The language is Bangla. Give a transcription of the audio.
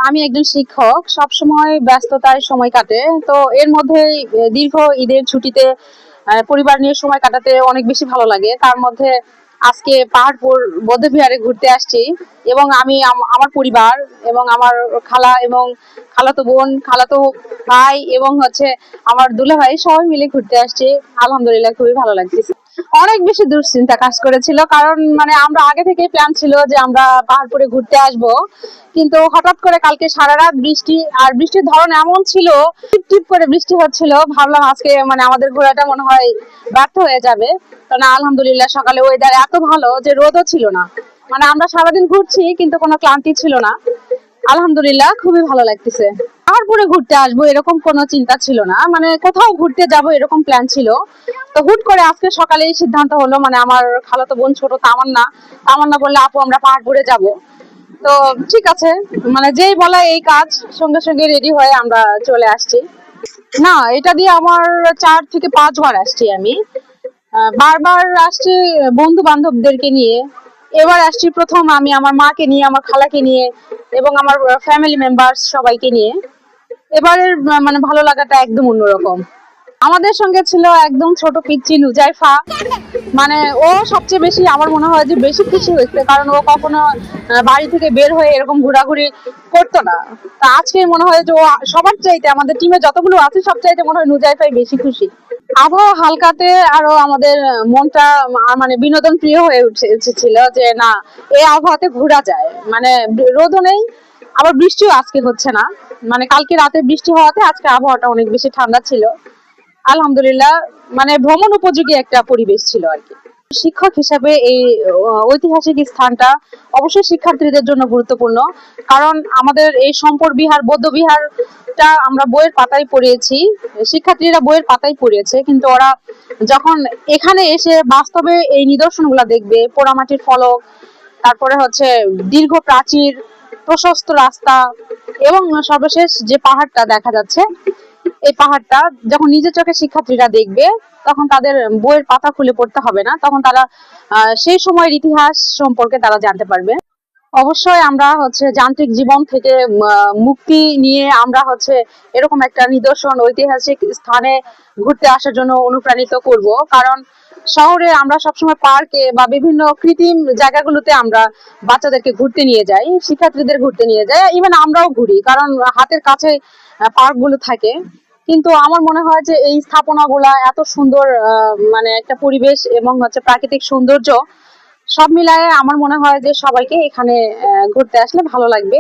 আমি একজন শিক্ষক, সব সময় ব্যস্ততায় সময় কাটে। তো এর মধ্যে দীর্ঘ ঈদের ছুটিতে পরিবার নিয়ে সময় কাটাতে অনেক বেশি ভালো লাগে। তার মধ্যে আজকে পাহাড়পুর বৌদ্ধবিহারে ঘুরতে আসছি এবং আমি আমার পরিবার এবং আমার খালা এবং খালাতো বোন, খালাতো ভাই এবং আমার দুলা ভাই সবাই মিলে ঘুরতে আসছি। আলহামদুলিল্লাহ খুবই ভালো লাগতেছে। অনেক বেশি দুশ্চিন্তা কাজ করেছিল, কারণ আমরা আগে থেকেই প্ল্যান ছিল যে আমরা পাহাড়পুরে ঘুরতে আসব, কিন্তু হঠাৎ করে কালকে সারা রাত বৃষ্টি, আর বৃষ্টির ধরন এমন ছিল, টিপ টিপ করে বৃষ্টি হচ্ছিল। ভাবলাম আজকে আমাদের ঘোরাটা মনে হয় ব্যর্থ হয়ে যাবে। কারণ আলহামদুলিল্লাহ সকালে ওয়েদার এত ভালো যে রোদও ছিল না, আমরা সারাদিন ঘুরছি কিন্তু কোনো ক্লান্তি ছিল না। আলহামদুলিল্লাহ খুবই ভালো লাগতেছে। পাহাড়পুরে ঘুরতে আসবো এরকম কোনো চিন্তা ছিল না, কোথাও ঘুরতে যাব এরকম প্ল্যান ছিল। তো হুট করে আজকে সকালেই সিদ্ধান্ত হলো, আমার খালাতো বোন ছোট তামান্না তামান্না বললে আপু আমরা পাহাড়পুরে যাব। তো ঠিক আছে, যেই বলা এই কাজ, সঙ্গে সঙ্গে রেডি হয়ে আমরা চলে আসছি। না, এটা দিয়ে আমার 4 থেকে 5 বার আসছি আমি। বারবার আসছি বন্ধু বান্ধবদেরকে নিয়ে। এবার আসছি প্রথম আমি আমার মাকে নিয়ে, আমার খালাকে নিয়ে এবং আমার ফ্যামিলি মেম্বার্স সবাইকে নিয়ে। এবারের ভালো লাগাটা একদম অন্যরকম। আমাদের সঙ্গে ছিল একদম ছোট পিচ্চি নুজাইফা। ও সবচেয়ে বেশি আমার মনে হয় যে বেশি খুশি হয়েছে, কারণ ও কখনো বাড়ি থেকে বের হয়ে এরকম ঘোরাঘুরি করতো না। তা আজকে মনে হয় যে ও সবার চাইতে, আমাদের টিমে যতগুলো আছে সব চাইতে মনে হয় নুজাইফাই বেশি খুশি। আবহাওয়া হালকাতে আরো আমাদের মনটা বিনোদন প্রিয় হয়ে উঠেছিল যে না, এই আবহাওয়াতে ঘোরা যায়। রোদও নেই, আবার বৃষ্টিও আজকে হচ্ছে না। কালকে রাতে বৃষ্টি হওয়াতে আজকে আবহাওয়াটা অনেক বেশি ঠান্ডা ছিল। আলহামদুলিল্লাহ, ভ্রমণ উপযোগী একটা পরিবেশ ছিল আর কি। শিক্ষক হিসাবে এই ঐতিহাসিক স্থানটা অবশ্যই শিক্ষার্থীদের জন্য গুরুত্বপূর্ণ, কারণ আমাদের এই সম্পর বিহার বৌদ্ধ বিহারটা আমরা বইয়ের পাতায় পড়িয়েছি, শিক্ষার্থীরা বইয়ের পাতায় পড়িয়েছে, কিন্তু ওরা যখন এখানে এসে বাস্তবে এই নিদর্শনগুলো দেখবে, পোড়ামাটির ফলক, তারপরে দীর্ঘ প্রাচীর, প্রশস্ত রাস্তা এবং সর্বশেষ যে পাহাড়টা দেখা যাচ্ছে, এই পাহাড়টা যখন নিজের চোখে শিক্ষার্থীরা দেখবে, তখন তাদের বইয়ের পাতা খুলে পড়তে হবে না, তখন তারা সেই সময়ের ইতিহাস সম্পর্কে তারা জানতে পারবে। অবশ্যই আমরা যান্ত্রিক জীবন থেকে মুক্তি নিয়ে আমরা এরকম একটা নিদর্শন ঐতিহাসিক স্থানে ঘুরতে আসার জন্য অনুপ্রাণিত করব, কারণ শহরে আমরা সবসময় পার্কে বা বিভিন্ন কৃত্রিম জায়গাগুলোতে আমরা বাচ্চাদেরকে ঘুরতে নিয়ে যাই, শিক্ষার্থীদের ঘুরতে নিয়ে যাই, ইভেন আমরাও ঘুরি, কারণ হাতের কাছে পার্কগুলো থাকে। কিন্তু আমার মনে হয় যে এই স্থাপনাগুলা এত সুন্দর, একটা পরিবেশ এবং প্রাকৃতিক সৌন্দর্য সব মিলায়ে আমার মনে হয় যে সবাইকে এখানে ঘুরতে আসলে ভালো লাগবে।